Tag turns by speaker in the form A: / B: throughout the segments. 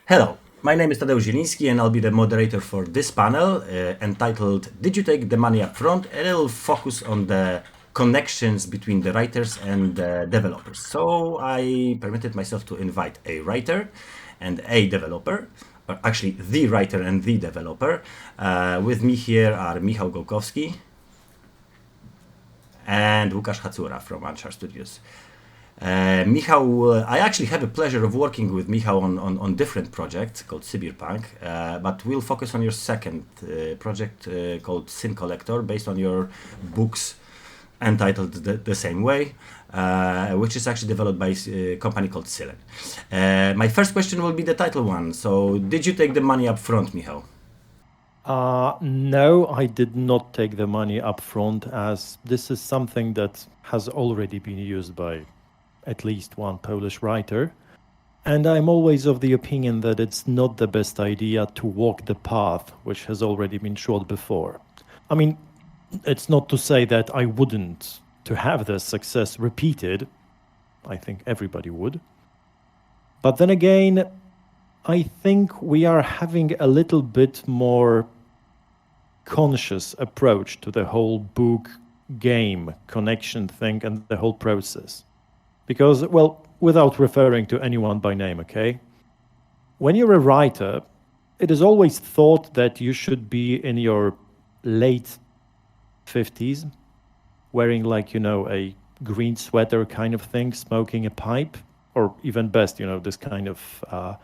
A: Hello, my name is Tadeusz Zieliński and I'll be the moderator for this panel entitled Did You Take the Money Upfront? And it'll focus on the connections between the writers and the developers. So I permitted myself to invite a writer and a developer, or actually the writer and the developer. With me here are Michał Gołkowski and Łukasz Hacura from Anchar Studios. Michał, I actually had the pleasure of working with Michał on different projects called Cyberpunk, but we'll focus on your second project called Sin Collector, based on your books entitled the same way, which is actually developed by a company called Cylen. My first question will be the title one. So, did you take the money up front, Michał?
B: No, I did not take the money up front, as this is something that has already been used by at least one Polish writer. And I'm always of the opinion that it's not the best idea to walk the path which has already been trod before. I mean, it's not to say that I wouldn't to have the success repeated. I think everybody would. But then again, I think we are having a little bit more conscious approach to the whole book game connection thing and the whole process. Because, well, without referring to anyone by name, okay? When you're a writer, it is always thought that you should be in your late 50s, wearing like, a green sweater kind of thing, smoking a pipe, or even best, this kind of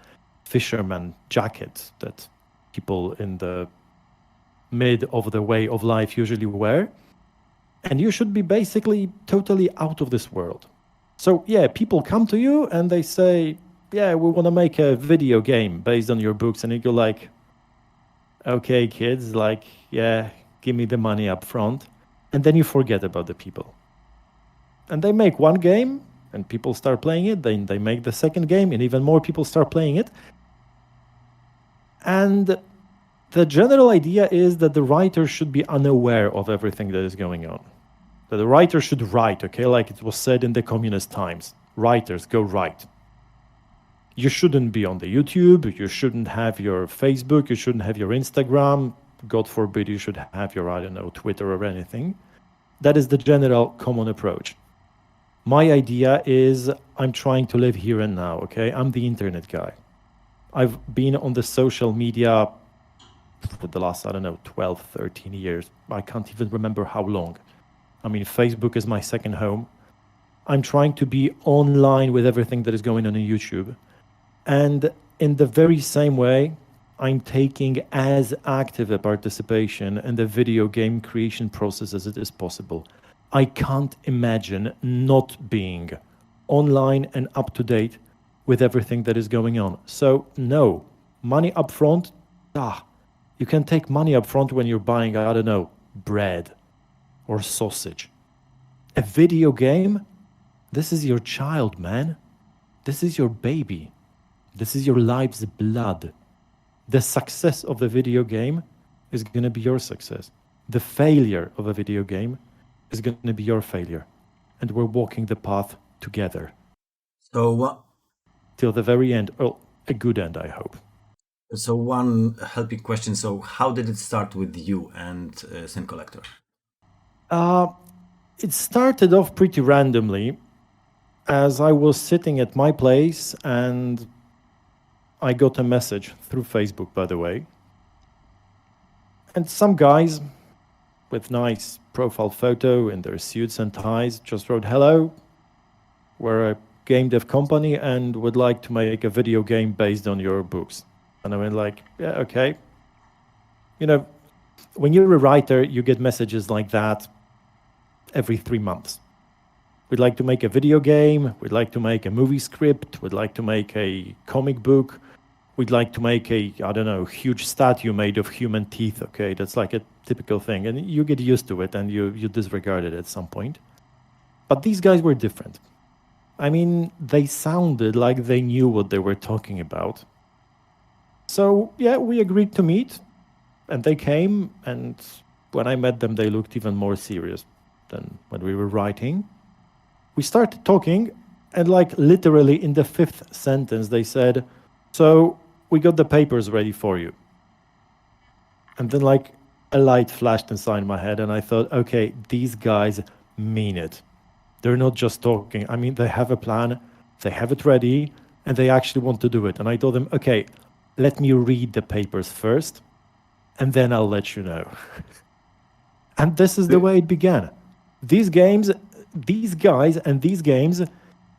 B: fisherman jacket that people in the mid of the way of life usually wear. And you should be basically totally out of this world. So yeah, people come to you and they say, yeah, we want to make a video game based on your books. And you go like, okay, kids, like, yeah, give me the money up front. And then you forget about the people. And they make one game and people start playing it. Then they make the second game and even more people start playing it. And the general idea is that the writer should be unaware of everything that is going on. That the writer should write, okay, like it was said in the communist times. Writers, go write. You shouldn't be on the YouTube, you shouldn't have your Facebook, you shouldn't have your Instagram. God forbid you should have your, Twitter or anything. That is the general common approach. My idea is I'm trying to live here and now, okay? I'm the internet guy. I've been on the social media for the last, 12, 13 years. I can't even remember how long. I mean, Facebook is my second home. I'm trying to be online with everything that is going on YouTube. And in the very same way, I'm taking as active a participation in the video game creation process as it is possible. I can't imagine not being online and up to date with everything that is going on. So no, money up front, you can take money up front when you're buying, bread or sausage. A video game, this is your child, man. This is your baby. This is your life's blood. The success of the video game is going to be your success. The failure of a video game is going to be your failure. And we're walking the path together.
A: So what?
B: Till the very end. Well, a good end, I hope.
A: So one helping question. So how did it start with you and Sin Collector?
B: It started off pretty randomly as I was sitting at my place and I got a message through Facebook, by the way. And some guys with nice profile photo in their suits and ties just wrote, "Hello, we're a game dev company and would like to make a video game based on your books." And I went like, yeah, okay. When you're a writer, you get messages like that every 3 months. We'd like to make a video game. We'd like to make a movie script. We'd like to make a comic book. We'd like to make a, huge statue made of human teeth. Okay, that's like a typical thing. And you get used to it and you disregard it at some point. But these guys were different. I mean, they sounded like they knew what they were talking about. So, yeah, we agreed to meet. And they came. And when I met them, they looked even more serious than when we were writing. We started talking. And like literally in the 5th sentence, they said, "So we got the papers ready for you. And then like a light flashed inside my head and I thought, okay, these guys mean it. They're not just talking. I mean, they have a plan, they have it ready, and they actually want to do it. And I told them, okay, let me read the papers first, and then I'll let you know. And this is the way it began. These games, these guys and these games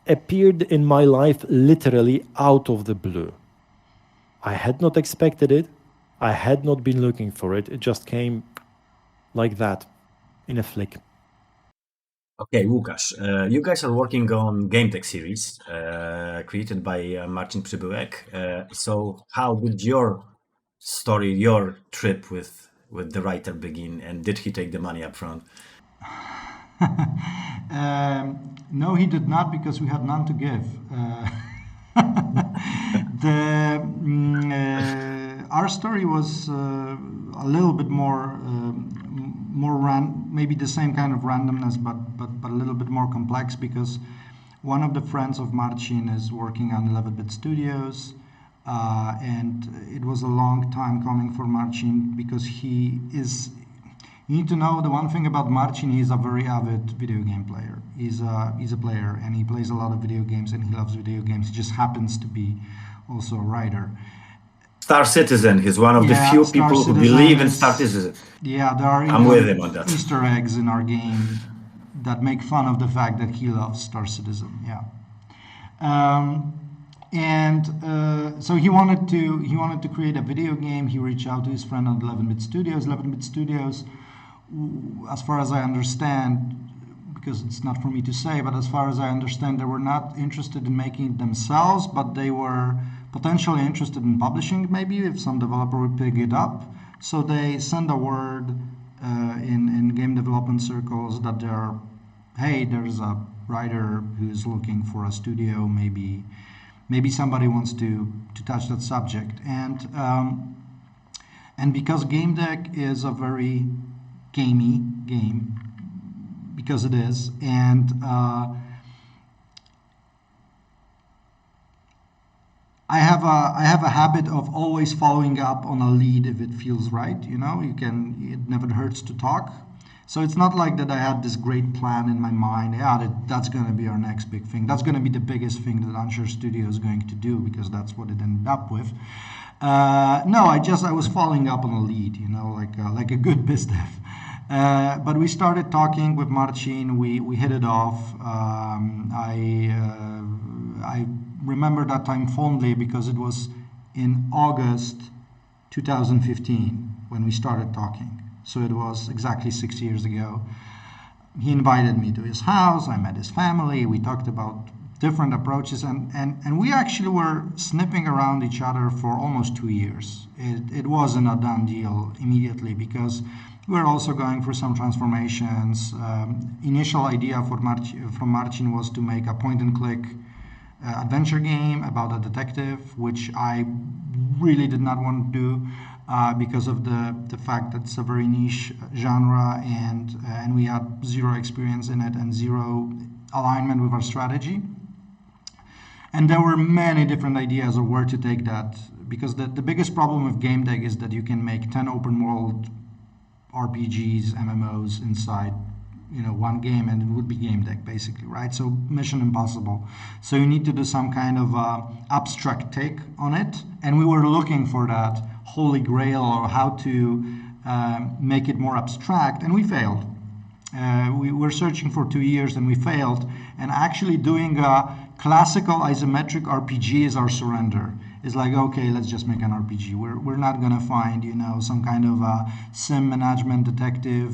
B: appeared in my life literally out of the blue. I had not expected it. I had not been looking for it. It just came like that, in a flick.
A: Okay, Łukasz, you guys are working on GameTek series created by Marcin Przybyłek. So how did your story, your trip with the writer begin, and did he take the money up front?
C: No, he did not, because we had none to give. Our story was a little bit more maybe the same kind of randomness, but a little bit more complex, because one of the friends of Marcin is working on 11-bit studios, and it was a long time coming for Marcin, because he is. You need to know the one thing about Marcin: he's a very avid video game player. He's a player, and he plays a lot of video games, and he loves video games. He just happens to be also a writer.
A: Star Citizen. He's one of the few people who believe in Star Citizen.
C: Yeah, there are
A: I'm with him on that.
C: Easter eggs in our game that make fun of the fact that he loves Star Citizen. Yeah, so he wanted to create a video game. He reached out to his friend at 11-bit Studios. 11-bit Studios, as far as I understand, because it's not for me to say, but as far as I understand, they were not interested in making it themselves, but they were potentially interested in publishing it, maybe, if some developer would pick it up. So they send a word in game development circles that there's a writer who's looking for a studio, maybe somebody wants to touch that subject. And because GameTek is a very gamey game, because it is, and I have a habit of always following up on a lead if it feels right. You know, it never hurts to talk. So it's not like that I had this great plan in my mind. Yeah, that's going to be our next big thing. That's going to be the biggest thing that Unsure Studio is going to do, because that's what it ended up with. No, I was following up on a lead, you know, like a good biz dev. But we started talking with Marcin. We hit it off. I remember that time fondly, because it was in August 2015 when we started talking. So it was exactly 6 years ago. He invited me to his house. I met his family. We talked about different approaches, and we actually were sniffing around each other for almost 2 years. It wasn't a done deal immediately, because we were also going through some transformations. Initial idea from Marcin was to make a point-and-click adventure game about a detective, which I really did not want to do because of the fact that it's a very niche genre, and we had zero experience in it and zero alignment with our strategy. And there were many different ideas of where to take that, because the biggest problem with GameTek is that you can make 10 open world RPGs, MMOs inside, one game, and it would be GameTek basically, right? So mission impossible. So you need to do some kind of abstract take on it, and we were looking for that holy grail, or how to make it more abstract, and we failed. We were searching for 2 years, and we failed. And actually doing a classical isometric RPG is our surrender. It's like, okay, let's just make an RPG. We're not gonna find, some kind of a sim management detective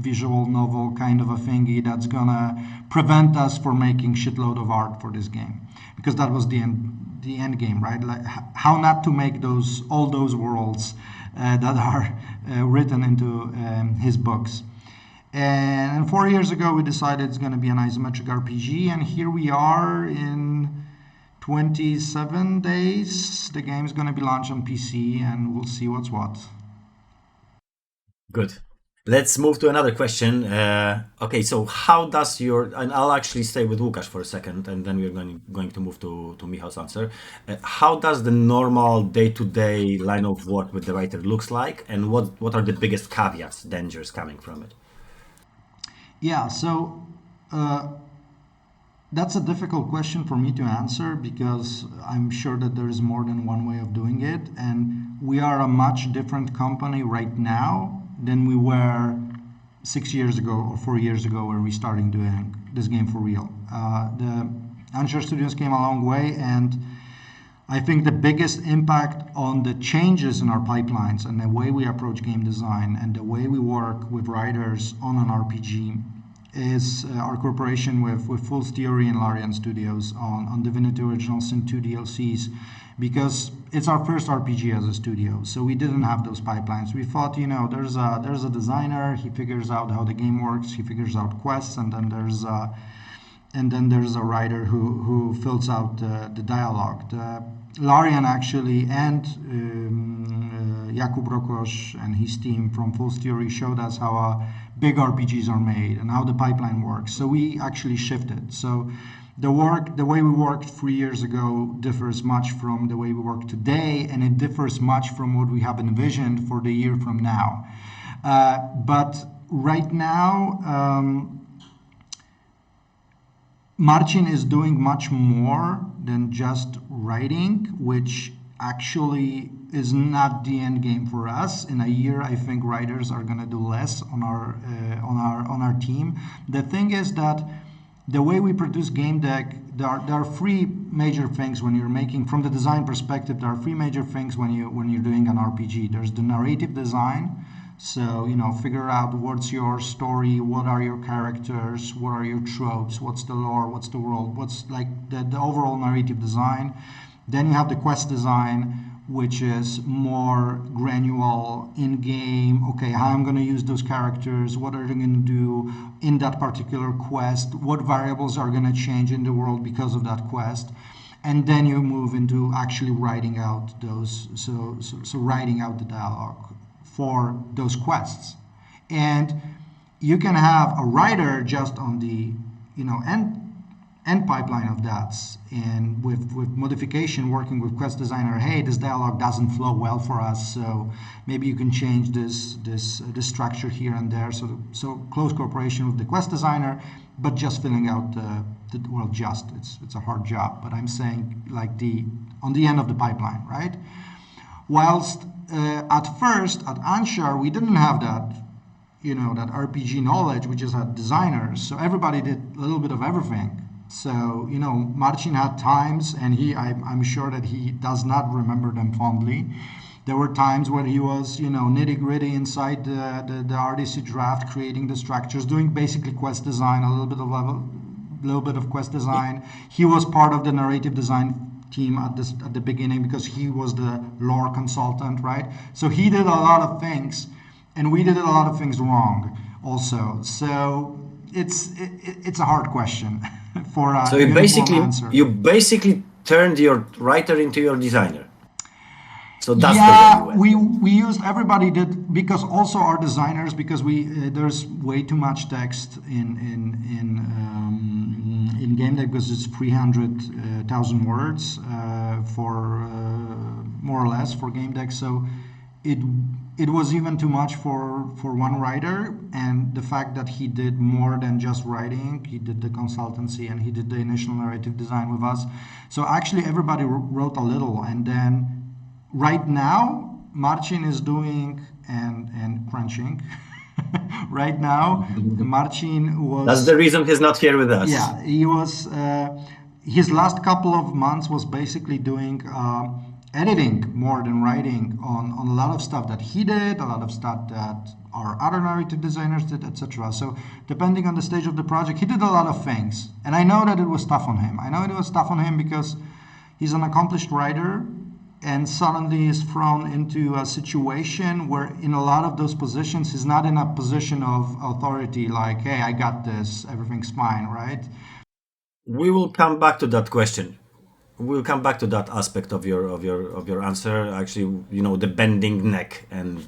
C: visual novel kind of a thingy that's gonna prevent us from making shitload of art for this game, because that was the end game, right? Like how not to make all those worlds that are written into his books. And 4 years ago, we decided it's going to be an isometric RPG, and here we are in 27 days. The game is going to be launched on PC, and we'll see what's what.
A: Good. Let's move to another question. Okay, so how does and I'll actually stay with Łukasz for a second, and then we're going to move to Michal's answer. How does the normal day-to-day line of work with the writer looks like, and what are the biggest caveats, dangers coming from it?
C: Yeah, so that's a difficult question for me to answer because I'm sure that there is more than one way of doing it, and we are a much different company right now than we were 6 years ago or 4 years ago when we started doing this game for real. The Anchor Studios came a long way, and I think the biggest impact on the changes in our pipelines and the way we approach game design and the way we work with writers on an RPG is our cooperation with Fool's Theory and Larian Studios on Divinity Original Sin 2 DLCs, because it's our first RPG as a studio, so we didn't have those pipelines. We thought, there's a designer, he figures out how the game works, he figures out quests, and then there's a writer who fills out the dialogue. Larian actually and Jakub Rokosz and his team from Fool's Theory showed us how big RPGs are made and how the pipeline works. So we actually shifted. So the way we worked 3 years ago differs much from the way we work today, and it differs much from what we have envisioned for the year from now. But right now, Marcin is doing much more than just writing, which actually is not the end game for us. In a year, I think writers are going to do less on our team. The thing is that the way we produce game deck, there are three major things when you're making, from the design perspective, there are three major things when you're doing an RPG. There's the narrative design. So, figure out what's your story, what are your characters, what are your tropes, what's the lore, what's the world, what's like the overall narrative design. Then you have the quest design, which is more granular in-game. Okay, how I'm going to use those characters, what are they going to do in that particular quest, what variables are going to change in the world because of that quest. And then you move into actually writing out those, so writing out the dialogue for those quests. And you can have a writer just on the end pipeline of that, and with modification, working with quest designer, hey, this dialogue doesn't flow well for us, so maybe you can change this structure here and there. So close cooperation with the quest designer, but just filling out it's a hard job, but I'm saying like on the end of the pipeline, right? Whilst at first at Anshar we didn't have that that RPG knowledge. We just had designers, so everybody did a little bit of everything. So Marcin had times, and I'm sure that he does not remember them fondly. There were times where he was nitty gritty inside the RDC draft, creating the structures, doing basically quest design, a little bit of quest design. He was part of the narrative design team at the beginning because he was the lore consultant, right? So he did a lot of things, and we did a lot of things wrong also. So it's a hard question for a
A: so
C: answer.
A: you basically turned your writer into your designer. So that's
C: yeah,
A: the way
C: we used, everybody did, because also our designers, because there's way too much text in game deck, because it's 300,000 words for more or less for game deck. So it was even too much for one writer, and the fact that he did more than just writing, he did the consultancy and he did the initial narrative design with us. So actually everybody wrote a little, and then right now Marcin is doing and crunching. Right now Marcin was...
A: That's the reason he's not here with us.
C: Yeah, he was... his last couple of months was basically doing editing more than writing on a lot of stuff that he did, a lot of stuff that our other narrative designers did, etc. So depending on the stage of the project, he did a lot of things. And I know that it was tough on him. I know it was tough on him because he's an accomplished writer, and suddenly is thrown into a situation where in a lot of those positions, he's not in a position of authority, like, hey, I got this, everything's fine, right?
A: We will come back to that question. we'll come back to that aspect of your answer. Actually, the bending neck and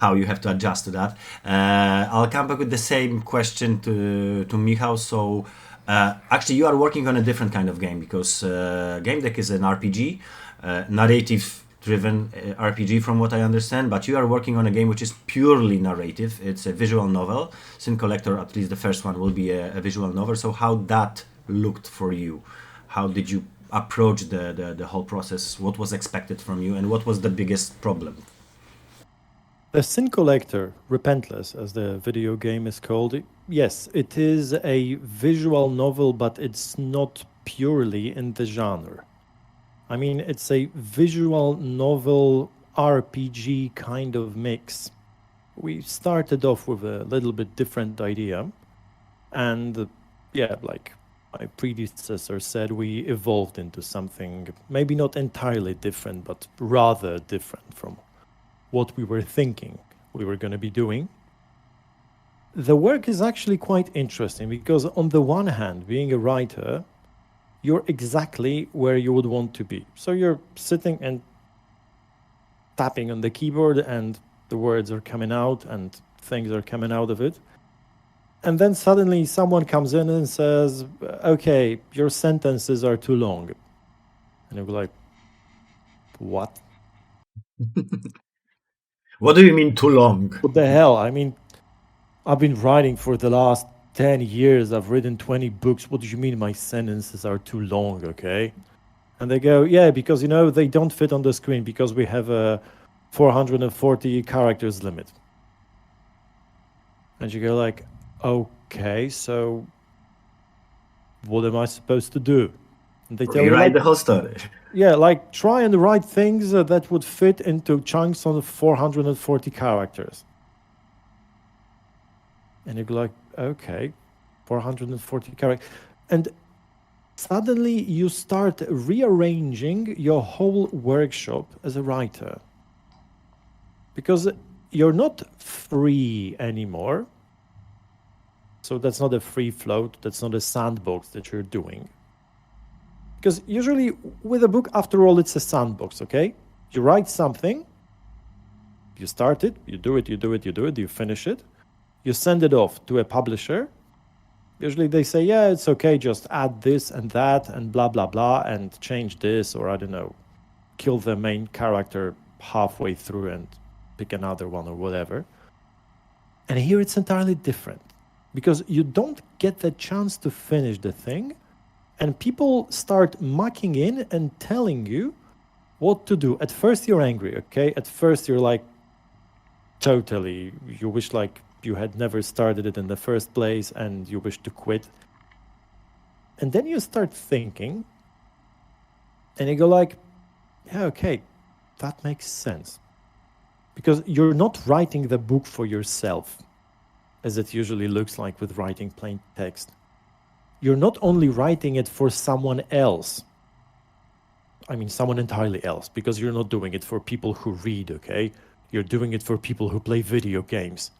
A: how you have to adjust to that. I'll come back with the same question to Michał. So actually, you are working on a different kind of game, because Game Deck is an RPG, narrative-driven RPG, from what I understand. But you are working on a game which is purely narrative. It's a visual novel. Sin Collector, at least the first one, will be a visual novel. So how that looked for you? How did you approach the whole process? What was expected from you, and what was the biggest problem?
B: The Sin Collector, Repentless, as the video game is called, yes, it is a visual novel, but it's not purely in the genre. I mean, it's a visual novel RPG kind of mix. We started off with a little bit different idea, and like my predecessor said, we evolved into something maybe not entirely different, but rather different from what we were thinking we were going to be doing. The work is actually quite interesting, because on the one hand, being a writer, you're exactly where you would want to be. So you're sitting and tapping on the keyboard, and the words are coming out and things are coming out of it. And then suddenly someone comes in and says, okay, your sentences are too long. And you're like, what?
A: What do you mean too long?
B: What the hell? I mean, I've been writing for the last 10 years. I've written 20 books. What do you mean my sentences are too long, okay? And they go, yeah, because, they don't fit on the screen because we have a 440 characters limit. And you go like, okay, so what am I supposed to do? And they tell you,
A: rewrite the whole story.
B: Yeah, like try and write things that would fit into chunks of 440 characters. And you're like, okay, 440 characters. And suddenly you start rearranging your whole workshop as a writer. Because you're not free anymore. So that's not a free float. That's not a sandbox that you're doing. Because usually with a book, after all, it's a sandbox, okay? You write something, you start it, you do it, you finish it, you send it off to a publisher. Usually they say, yeah, it's okay, just add this and that and blah, blah, blah, and change this, or I don't know, kill the main character halfway through and pick another one or whatever. And here it's entirely different, because you don't get the chance to finish the thing. And people start mucking in and telling you what to do. At first you're angry, okay? At first you're like, totally, you wish like you had never started it in the first place and you wish to quit. And then you start thinking and you go like, yeah, okay, that makes sense. Because you're not writing the book for yourself, as it usually looks like with writing plain text. You're not only writing it for someone else. I mean, someone entirely else, because you're not doing it for people who read, okay? You're doing it for people who play video games,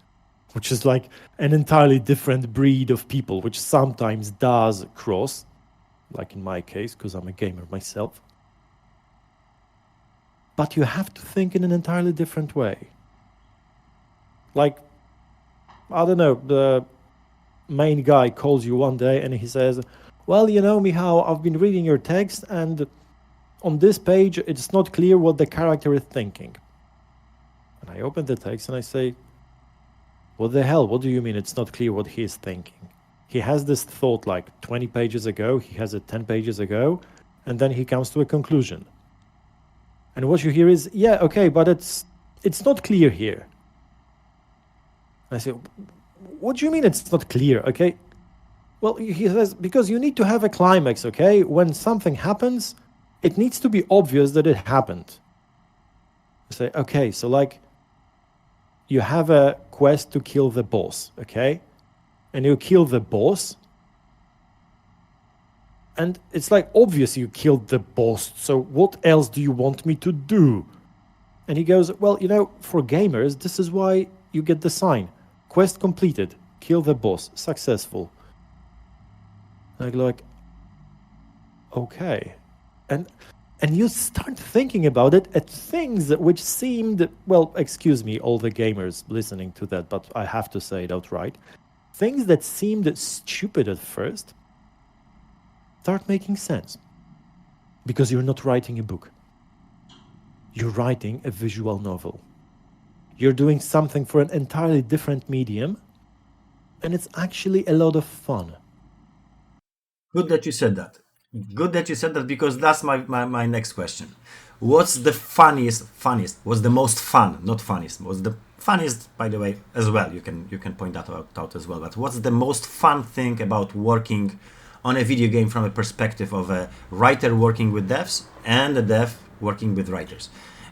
B: which is like an entirely different breed of people, which sometimes does cross, like in my case, because I'm a gamer myself. But you have to think in an entirely different way. Like, I don't know, the main guy calls you one day and he says, well, Michał, I've been reading your text and on this page, it's not clear what the character is thinking. And I open the text and I say, what the hell? What do you mean it's not clear what he is thinking? He has this thought like 20 pages ago, he has it 10 pages ago, and then he comes to a conclusion. And what you hear is, yeah, okay, but it's not clear here. I say, what do you mean it's not clear, okay? Well, he says, because you need to have a climax, okay? When something happens, it needs to be obvious that it happened. I say, okay, so like, you have a quest to kill the boss, okay? And you kill the boss, and it's like obvious you killed the boss, so what else do you want me to do? And he goes, well, for gamers, this is why you get the sign. Quest completed. Kill the boss. Successful. And I go like, okay. And you start thinking about it at things which seemed, well, excuse me, all the gamers listening to that, but I have to say it outright. Things that seemed stupid at first start making sense. Because you're not writing a book. You're writing a visual novel. You're doing something for an entirely different medium, and it's actually a lot of fun.
A: Good that you said that. Good that you said that, because that's my next question. What's the funniest, what's the most fun, not funniest, what's the funniest, by the way, as well, you can point that out as well, but what's the most fun thing about working on a video game from a perspective of a writer working with devs and a dev working with writers?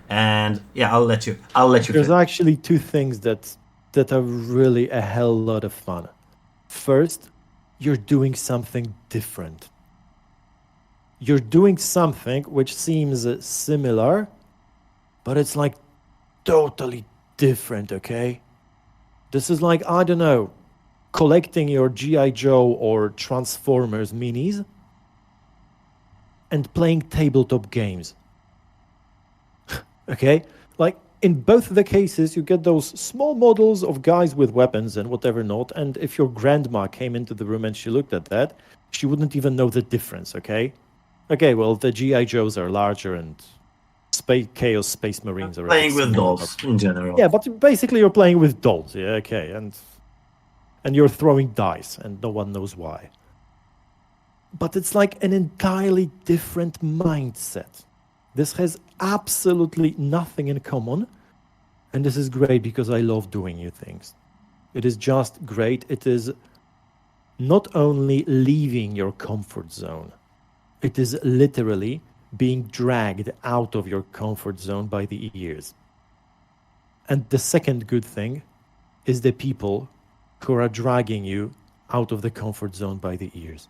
A: And yeah, I'll let you
B: There's actually two things that are really a hell lot of fun. First, you're doing something different. You're doing something which seems similar, but it's like totally different, okay? This is like, I don't know, collecting your G.I. Joe or Transformers minis and playing tabletop games. Okay? Like, in both the cases, you get those small models of guys with weapons and whatever not, and if your grandma came into the room and she looked at that, she wouldn't even know the difference, okay? Okay, well, the G.I. Joes are larger and Chaos Space Marines are
A: playing with dolls in general.
B: Yeah, but basically you're playing with dolls, yeah, okay, and you're throwing dice, and no one knows why. But it's like an entirely different mindset. This has absolutely nothing in common, and this is great because I love doing new things. It is just great. It is not only leaving your comfort zone, it is literally being dragged out of your comfort zone by the ears. And the second good thing is the people who are dragging you out of the comfort zone by the ears.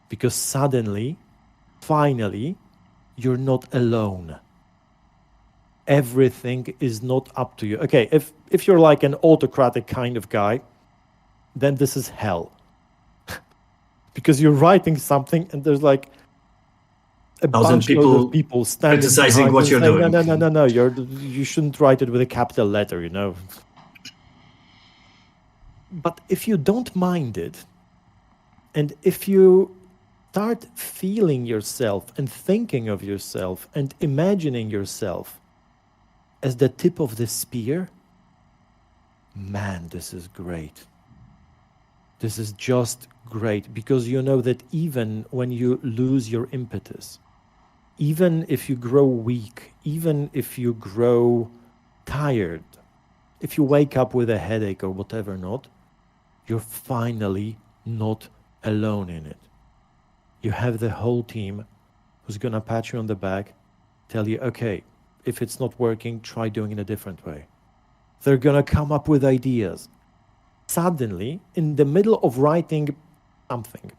B: Because suddenly, finally, you're not alone. Everything is not up to you. Okay, if you're like an autocratic kind of guy, then this is hell. Because you're writing something and there's like a bunch of people standing
A: criticizing what you're
B: saying,
A: doing.
B: No, you shouldn't write it with a capital letter, you know. But if you don't mind it, and if you start feeling yourself and thinking of yourself and imagining yourself as the tip of the spear, man, this is great. This is just great, because you know that even when you lose your impetus, even if you grow weak, even if you grow tired, if you wake up with a headache or whatever not, you're finally not alone in it. You have the whole team who's going to pat you on the back, tell you, okay, if it's not working, try doing it a different way. They're going to come up with ideas. Suddenly, in the middle of writing something,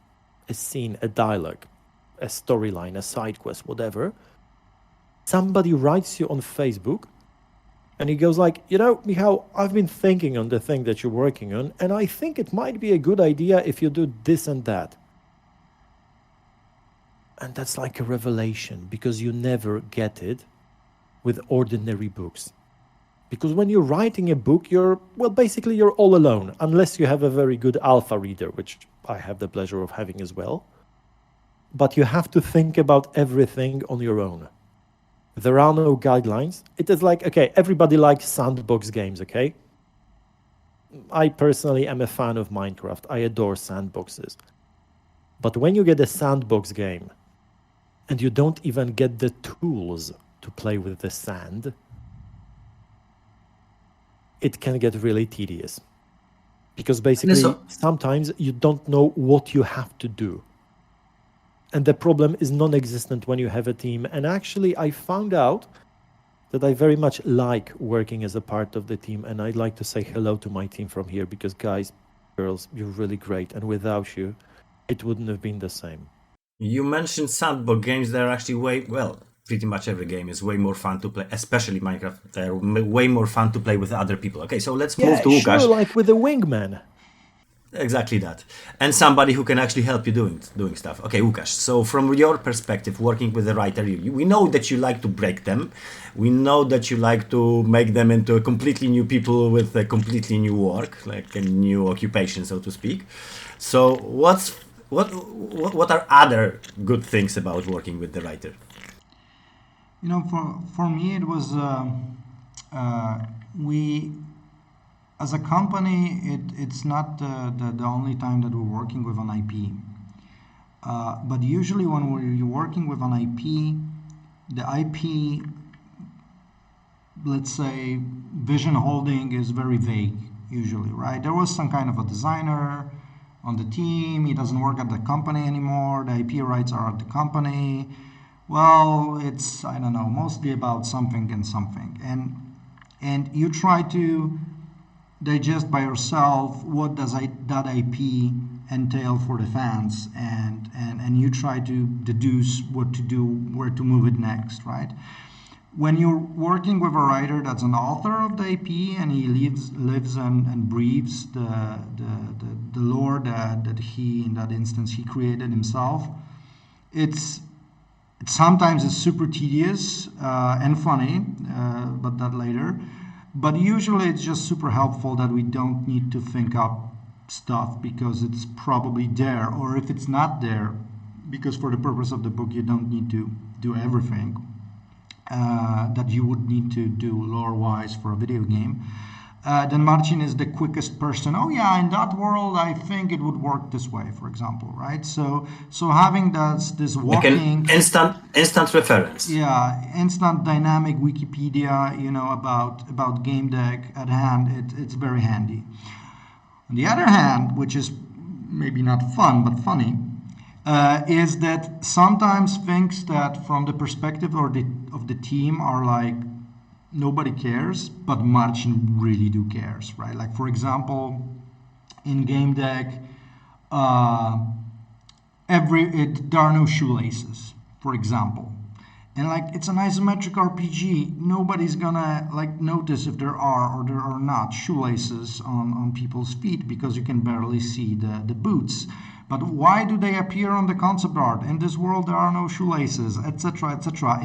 B: a scene, a dialogue, a storyline, a side quest, whatever, somebody writes you on Facebook and he goes like, you know, Michał, I've been thinking on the thing that you're working on, and I think it might be a good idea if you do this and that. And that's like a revelation, because you never get it with ordinary books. Because when you're writing a book, you're all alone, unless you have a very good alpha reader, which I have the pleasure of having as well. But you have to think about everything on your own. There are no guidelines. It is like, okay, everybody likes sandbox games, okay? I personally am a fan of Minecraft. I adore sandboxes. But when you get a sandbox game and you don't even get the tools to play with the sand, it can get really tedious. Because basically, sometimes you don't know what you have to do. And the problem is non-existent when you have a team. And actually, I found out that I very much like working as a part of the team. And I'd like to say hello to my team from here, because guys, girls, you're really great. And without you, it wouldn't have been the same.
A: You mentioned sandbox games. They're actually pretty much every game is way more fun to play, especially Minecraft. They're way more fun to play with other people. Okay, so let's move to Łukasz.
B: Sure, like with the wingman.
A: Exactly that, and somebody who can actually help you doing stuff. Okay, Łukasz. So from your perspective, working with a writer, we know that you like to break them. We know that you like to make them into a completely new people with a completely new work, like a new occupation, so to speak. So what are other good things about working with the writer?
C: You know, for me, it was we as a company. It's not the only time that we're working with an IP. But usually when we're working with an IP, the IP, let's say, vision holding is very vague usually, right? There was some kind of a designer on the team. He doesn't work at the company anymore. The IP rights are at the company. Well, it's, I don't know, mostly about something and something. And you try to digest by yourself what does that IP entail for the fans, and you try to deduce what to do, where to move it next, right? When you're working with a writer that's an author of the IP and he lives and breathes the lore that he, in that instance, he created himself, sometimes it's super tedious and funny, but that later. But usually it's just super helpful that we don't need to think up stuff because it's probably there, or if it's not there, because for the purpose of the book you don't need to do everything that you would need to do lore-wise for a video game. Then Marcin is the quickest person. Oh yeah, in that world, I think it would work this way, for example, right? So having this walking,
A: like an instant reference.
C: Yeah, instant dynamic Wikipedia, you know, about game deck at hand. It's very handy. On the other hand, which is maybe not fun but funny, is that sometimes things that from the perspective of the team are like, nobody cares, but Marcin really do cares, right? Like, for example, in game deck, there are no shoelaces, for example. And like, it's an isometric RPG. Nobody's gonna like notice if there are or there are not shoelaces on people's feet because you can barely see the boots. But why do they appear on the concept art? In this world, there are no shoelaces, etc., etc.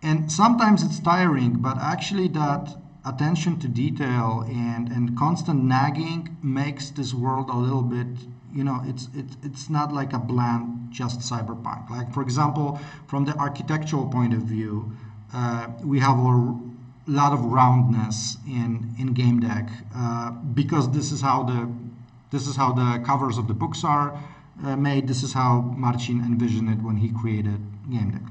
C: And sometimes it's tiring, but actually that attention to detail and constant nagging makes this world a little bit, you know, it's not like a bland just cyberpunk. Like, for example, from the architectural point of view, we have a lot of roundness in game deck because this is how the covers of the books are made. This is how Marcin envisioned it when he created game deck.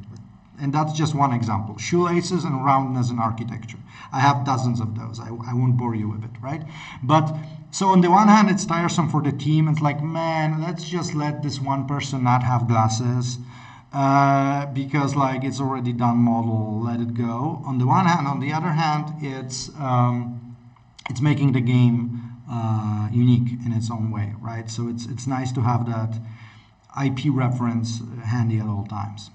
C: And that's just one example. Shoelaces and roundness in architecture. I have dozens of those. I won't bore you with it, right? But so on the one hand, it's tiresome for the team. It's like, man, let's just let this one person not have glasses because like it's already done model. Let it go. On the one hand, on the other hand, it's making the game unique in its own way, right? So it's nice to have that IP reference handy at all times.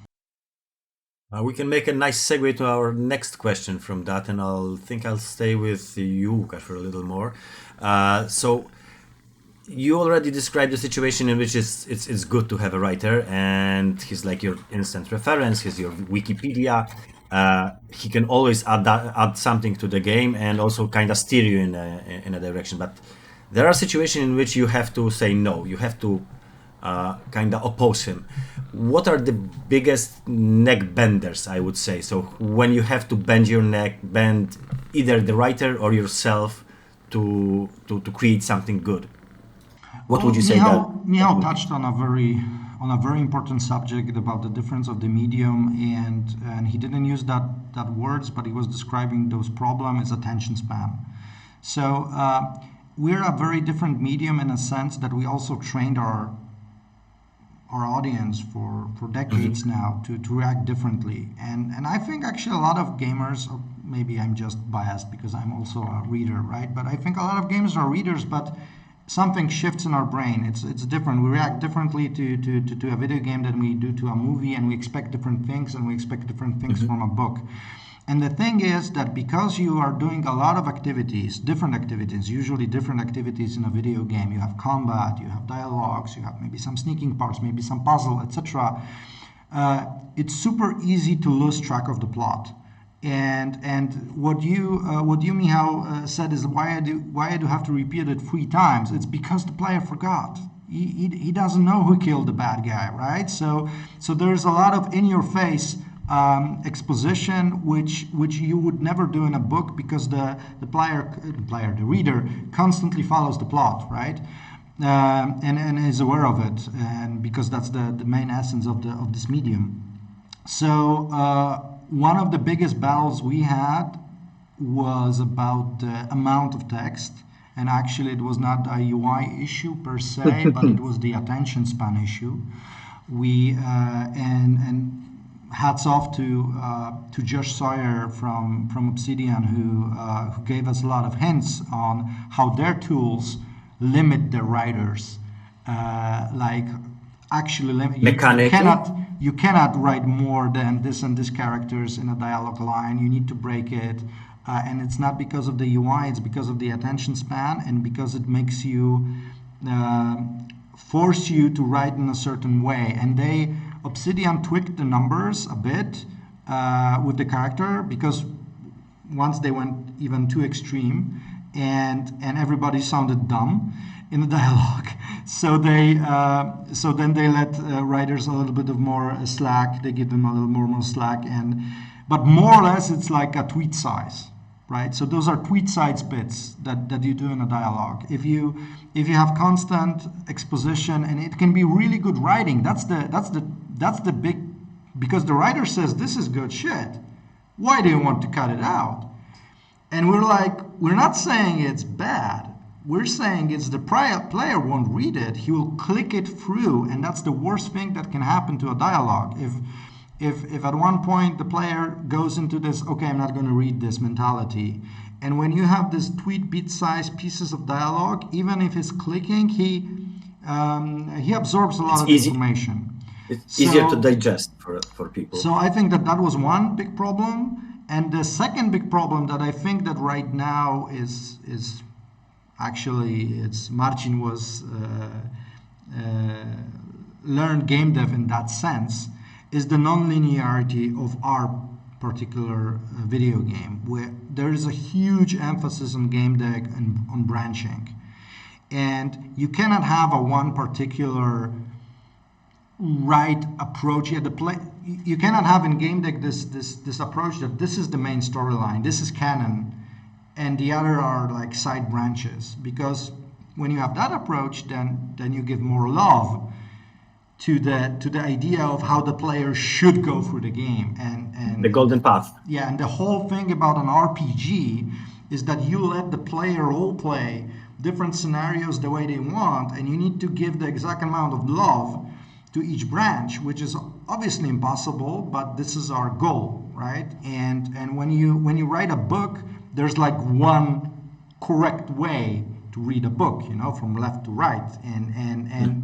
A: We can make a nice segue to our next question from that, and I'll stay with you, Łukasz, for a little more. So you already described the situation in which it's good to have a writer, and he's like your instant reference, he's your Wikipedia. He can always add something to the game and also kind of steer you in a direction. But there are situations in which you have to say no. You have to kind of oppose him. What are the biggest neck benders, I would say? So when you have to bend your neck, bend either the writer or yourself to create something good. What would you say?
C: Michał touched on a very important subject about the difference of the medium, and he didn't use that words, but he was describing those problems, attention span. So we're a very different medium in a sense that we also trained our audience for decades now to react differently. And I think actually a lot of gamers, or maybe I'm just biased because I'm also a reader, right? But I think a lot of gamers are readers, but something shifts in our brain. It's different. We react differently to a video game than we do to a movie, and we expect different things, and we expect different things from a book. And the thing is that because you are doing a lot of activities, different activities, usually different activities in a video game, you have combat, you have dialogues, you have maybe some sneaking parts, maybe some puzzle, etc. It's super easy to lose track of the plot. And what you Michał said is why I do have to repeat it 3 times? It's because the player forgot. He doesn't know who killed the bad guy, right? So there's a lot of in-your-face exposition which you would never do in a book, because the reader constantly follows the plot, right? And is aware of it, and because that's the main essence of this medium. So one of the biggest battles we had was about the amount of text, and actually it was not a UI issue per se, but it was the attention span issue. We and hats off to Josh Sawyer from Obsidian, who gave us a lot of hints on how their tools limit their writers. Like actually you cannot write more than this and this characters in a dialogue line. You need to break it, and it's not because of the UI, it's because of the attention span, and because it makes you force you to write in a certain way. And Obsidian tweaked the numbers a bit with the character, because once they went even too extreme, and everybody sounded dumb in the dialogue. So then they let writers a little bit of more slack. They give them a little more slack, but more or less it's like a tweet size, right? So those are tweet size bits that you do in a dialogue. If you have constant exposition, and it can be really good writing, that's the big, because the writer says this is good shit. Why do you want to cut it out? And we're not saying it's bad. We're saying it's the player won't read it. He will click it through, and that's the worst thing that can happen to a dialogue. If at one point the player goes into this, okay, I'm not going to read this mentality, and when you have this tweet bit-sized pieces of dialogue, even if it's clicking, he absorbs a lot of information.
A: It's easier to digest for people.
C: So I think that was one big problem. And the second big problem that I think that right now is actually, Marcin was learned game dev in that sense, is the non-linearity of our particular video game, where there is a huge emphasis on game dev and on branching. And you cannot have a one particular right approach. You cannot have in game deck this approach that this is the main storyline, this is canon, and the other are like side branches. Because when you have that approach, then you give more love to the idea of how the player should go through the game, and
A: the golden path.
C: Yeah, and the whole thing about an RPG is that you let the player role play different scenarios the way they want, and you need to give the exact amount of love to each branch, which is obviously impossible, but this is our goal, right? And when you write a book, there's like one correct way to read a book, from left to right, and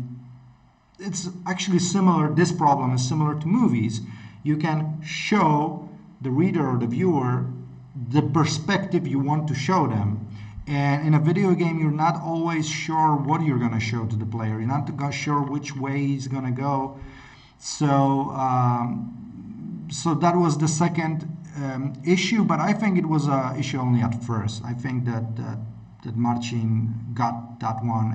C: it's actually similar. This problem is similar to movies. You can show the reader or the viewer the perspective you want to show them. And in a video game, you're not always sure what you're going to show to the player. You're not sure which way he's going to go. So that was the second issue, but I think it was an issue only at first. I think that Marcin got that one,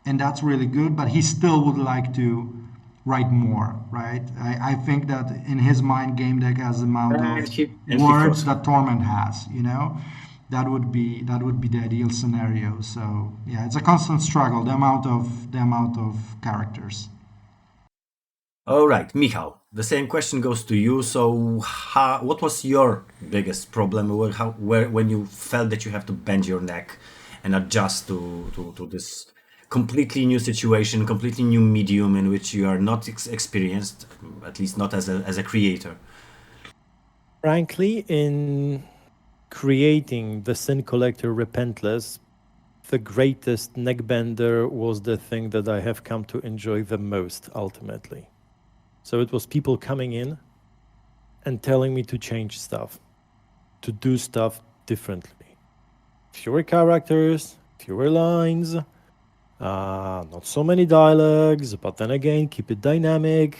C: and that's really good. But he still would like to write more, right? I think that in his mind, game deck has the amount of words that Torment has. That would be the ideal scenario. So yeah, it's a constant struggle. The amount of characters.
A: All right, Michał, the same question goes to you. So, what was your biggest problem? When you felt that you have to bend your neck and adjust to this completely new situation, completely new medium in which you are not experienced, at least not as a creator?
B: Frankly, in creating the Sin Collector Repentless, the greatest neckbender was the thing that I have come to enjoy the most ultimately. So it was people coming in and telling me to change stuff, to do stuff differently. Fewer characters, fewer lines, not so many dialogues, but then again, keep it dynamic,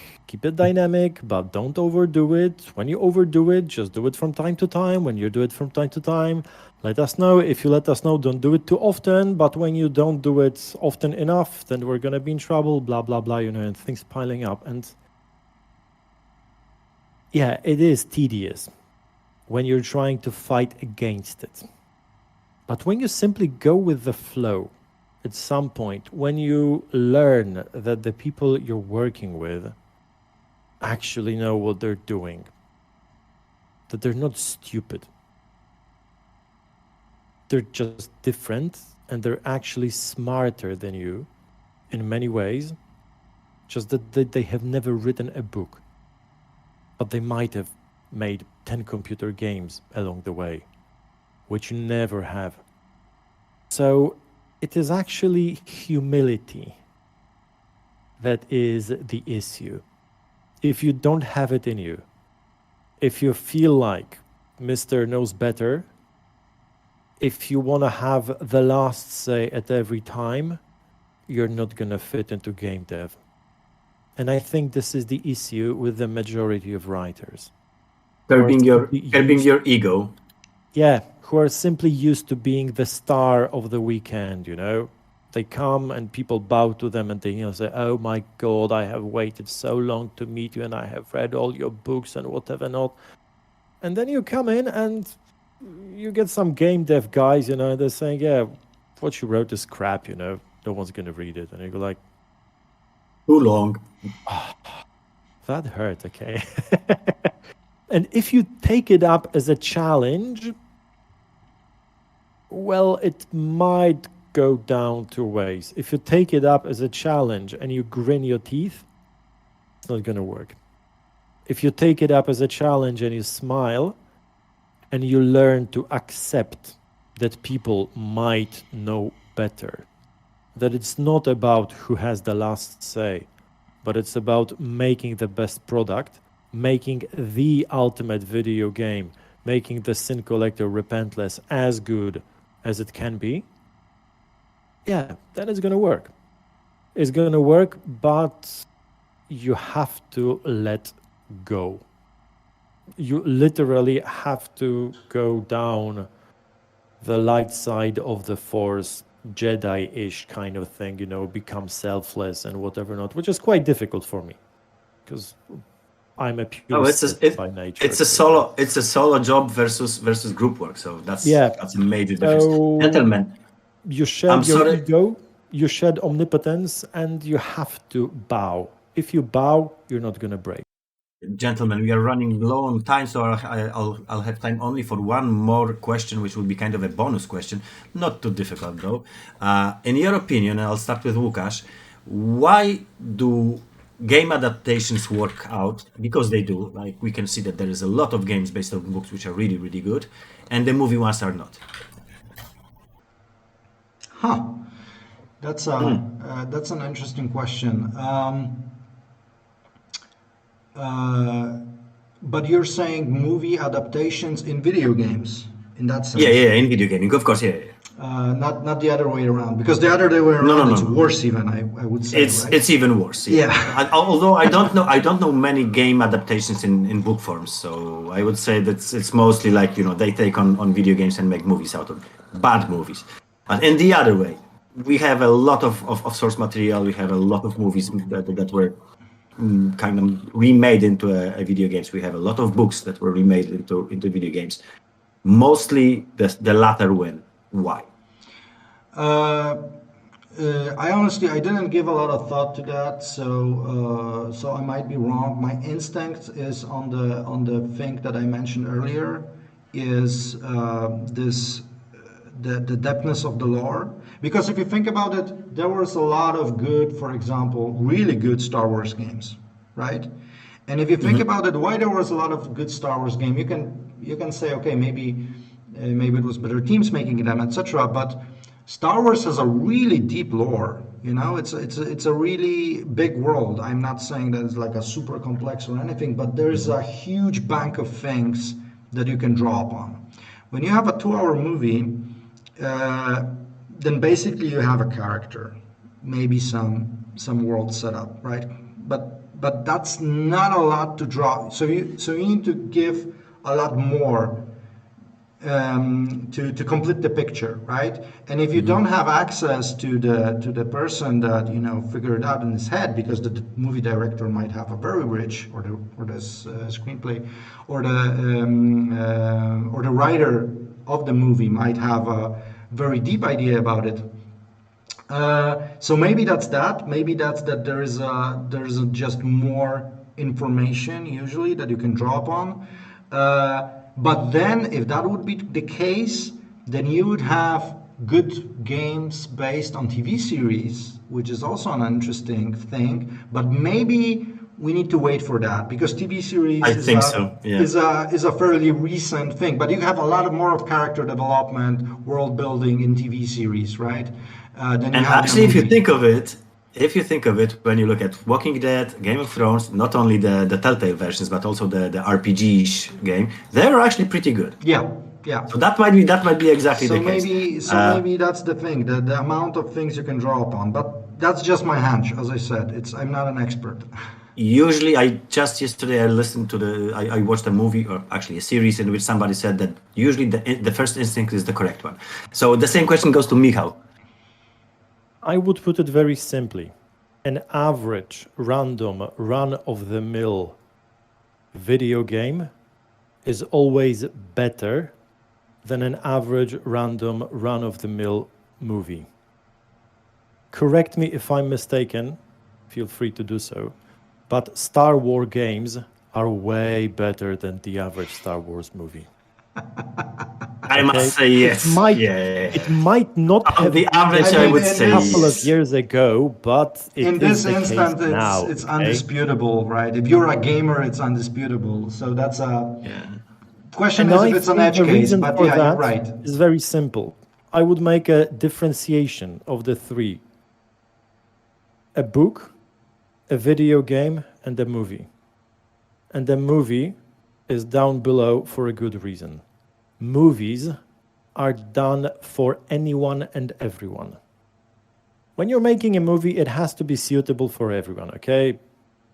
B: but don't overdo it. When you overdo it, just do it from time to time. When you do it from time to time, let us know. If you let us know, don't do it too often, but when you don't do it often enough, then we're going to be in trouble, blah, blah, blah, and things piling up. And yeah, it is tedious when you're trying to fight against it. But when you simply go with the flow, at some point, when you learn that the people you're working with actually know what they're doing, that they're not stupid, they're just different, and they're actually smarter than you in many ways, just that they have never written a book, but they might have made 10 computer games along the way, which you never have. So it is actually humility that is the issue. If you don't have it in you, if you feel like Mr. knows better, if you want to have the last say at every time, you're not going to fit into game dev. And I think this is the issue with the majority of writers.
A: Curbing your ego.
B: Yeah, who are simply used to being the star of the weekend, They come and people bow to them and they say, oh my God, I have waited so long to meet you and I have read all your books and whatever not. And then you come in and you get some game dev guys, they're saying, yeah, what you wrote is crap, no one's going to read it. And you go like,
A: too long.
B: Oh, that hurt, okay. And if you take it up as a challenge, well, it might go down two ways. If you take it up as a challenge and you grin your teeth, it's not going to work. If you take it up as a challenge and you smile and you learn to accept that people might know better, that it's not about who has the last say, but it's about making the best product, making the ultimate video game, making the Sin Collector Repentless as good as it can be, yeah, then it's going to work. It's going to work, but you have to let go. You literally have to go down the light side of the Force, Jedi-ish kind of thing, become selfless and whatever not, which is quite difficult for me because I'm a purist by nature.
A: It's a solo job versus group work. So that's a major difference. Gentlemen,
B: you shed your ego, you shed omnipotence, and you have to bow. If you bow, you're not going to break.
A: Gentlemen, we are running low on time, so I'll have time only for one more question, which will be kind of a bonus question, not too difficult though. In your opinion, and I'll start with Łukasz, why do game adaptations work out? Because they do. Like we can see that there is a lot of games based on books which are really, really good, and the movie ones are not.
C: That's an interesting question. But you're saying movie adaptations in video games, in that sense?
A: Yeah, in video gaming, of course, yeah.
C: Not the other way around, because the other way around it's worse even. I would say
A: it's even worse. Yeah. Although I don't know many game adaptations in book forms, so I would say that it's mostly like they take on video games and make movies out of bad movies. And in the other way, we have a lot of source material. We have a lot of movies that were kind of remade into a video games. We have a lot of books that were remade into video games. Mostly the latter win. Why?
C: I honestly didn't give a lot of thought to that, so I might be wrong. My instinct is on the thing that I mentioned earlier, is the depthness of the lore. Because if you think about it, there was a lot of good, for example, really good Star Wars games, right? And if you think about it, why there was a lot of good Star Wars game, you can say, okay, maybe it was better teams making them, etc. But Star Wars has a really deep lore. You know, it's a really big world. I'm not saying that it's like a super complex or anything, but there's a huge bank of things that you can draw upon. When you have a 2-hour movie, then basically you have a character, maybe some world setup, right? But that's not a lot to draw. So you need to give a lot more to complete the picture, right? And if you don't have access to the person that figured it out in his head, because the movie director might have a very rich, or the screenplay, or the writer of the movie might have a very deep idea about it. So maybe that's that. Maybe that's that there's just more information usually that you can draw upon. But then, if that would be the case, then you would have good games based on TV series, which is also an interesting thing. But maybe we need to wait for that, because TV series is a fairly recent thing. But you have a lot more of character development, world building in TV series, right?
A: And actually, if you think of it, when you look at Walking Dead, Game of Thrones, not only the Telltale versions, but also the RPG game, they were actually pretty good.
C: Yeah.
A: So that might be exactly the case.
C: Maybe that's the thing, the amount of things you can draw upon. But that's just my hunch, as I said. I'm not an expert.
A: Usually, yesterday I watched a movie, or actually a series, in which somebody said that usually the first instinct is the correct one. So the same question goes to Michał.
B: I would put it very simply. An average, random, run-of-the-mill video game is always better than an average, random, run-of-the-mill movie. Correct me if I'm mistaken, feel free to do so, but Star Wars games are way better than the average Star Wars movie.
A: I must say yes.
B: It might not have
A: the average, I would say,
B: a couple of years ago, but
C: in this instance, it's undisputable, right? If you're a gamer, it's undisputable. So that's a question. Is if it's an edge case, but you're right.
B: It's very simple. I would make a differentiation of the three: a book, a video game, and a movie. And the movie is down below for a good reason. Movies are done for anyone and everyone. When you're making a movie, it has to be suitable for everyone, okay?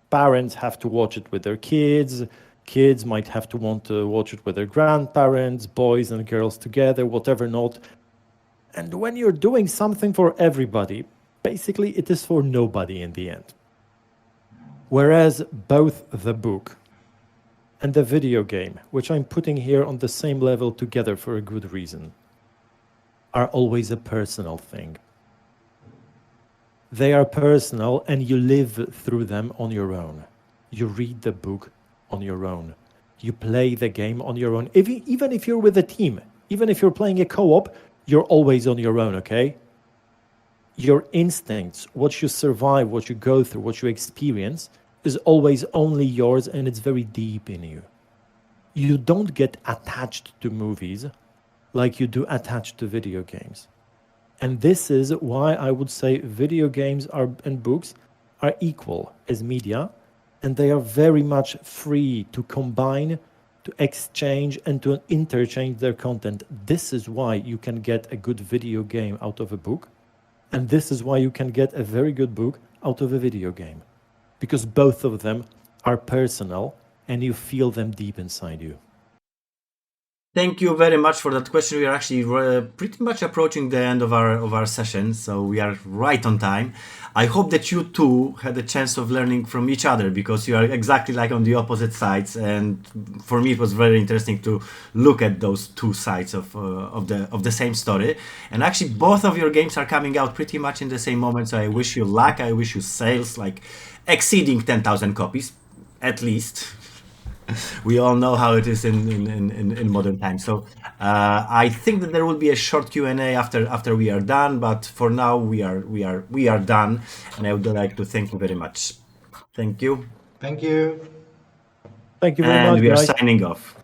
B: Parents have to watch it with their kids. Kids might have to want to watch it with their grandparents, boys and girls together, whatever not. And when you're doing something for everybody, basically it is for nobody in the end. Whereas both the book and the video game, which I'm putting here on the same level together for a good reason, are always a personal thing. They are personal, and you live through them on your own. You read the book on your own. You play the game on your own. Even if you're with a team, even if you're playing a co-op, you're always on your own, okay? Your instincts, what you survive, what you go through, what you experience, is always only yours, and it's very deep in you. You don't get attached to movies like you do attached to video games. And this is why I would say video games and books are equal as media, and they are very much free to combine, to exchange, and to interchange their content. This is why you can get a good video game out of a book, and this is why you can get a very good book out of a video game. Because both of them are personal and you feel them deep inside you.
A: Thank you very much for that question. We are actually pretty much approaching the end of our session, so we are right on time. I hope that you too had a chance of learning from each other, because you are exactly like on the opposite sides, and for me it was very interesting to look at those two sides of the same story. And actually both of your games are coming out pretty much in the same moment, so I wish you luck. I wish you sales like exceeding 10,000 copies at least. We all know how it is in modern times. So I think that there will be a short Q&A after we are done. But for now, we are done, and I would like to thank you very much. Thank you.
C: Thank you.
B: Thank you very much.
A: And we are
B: guys.
A: signing off.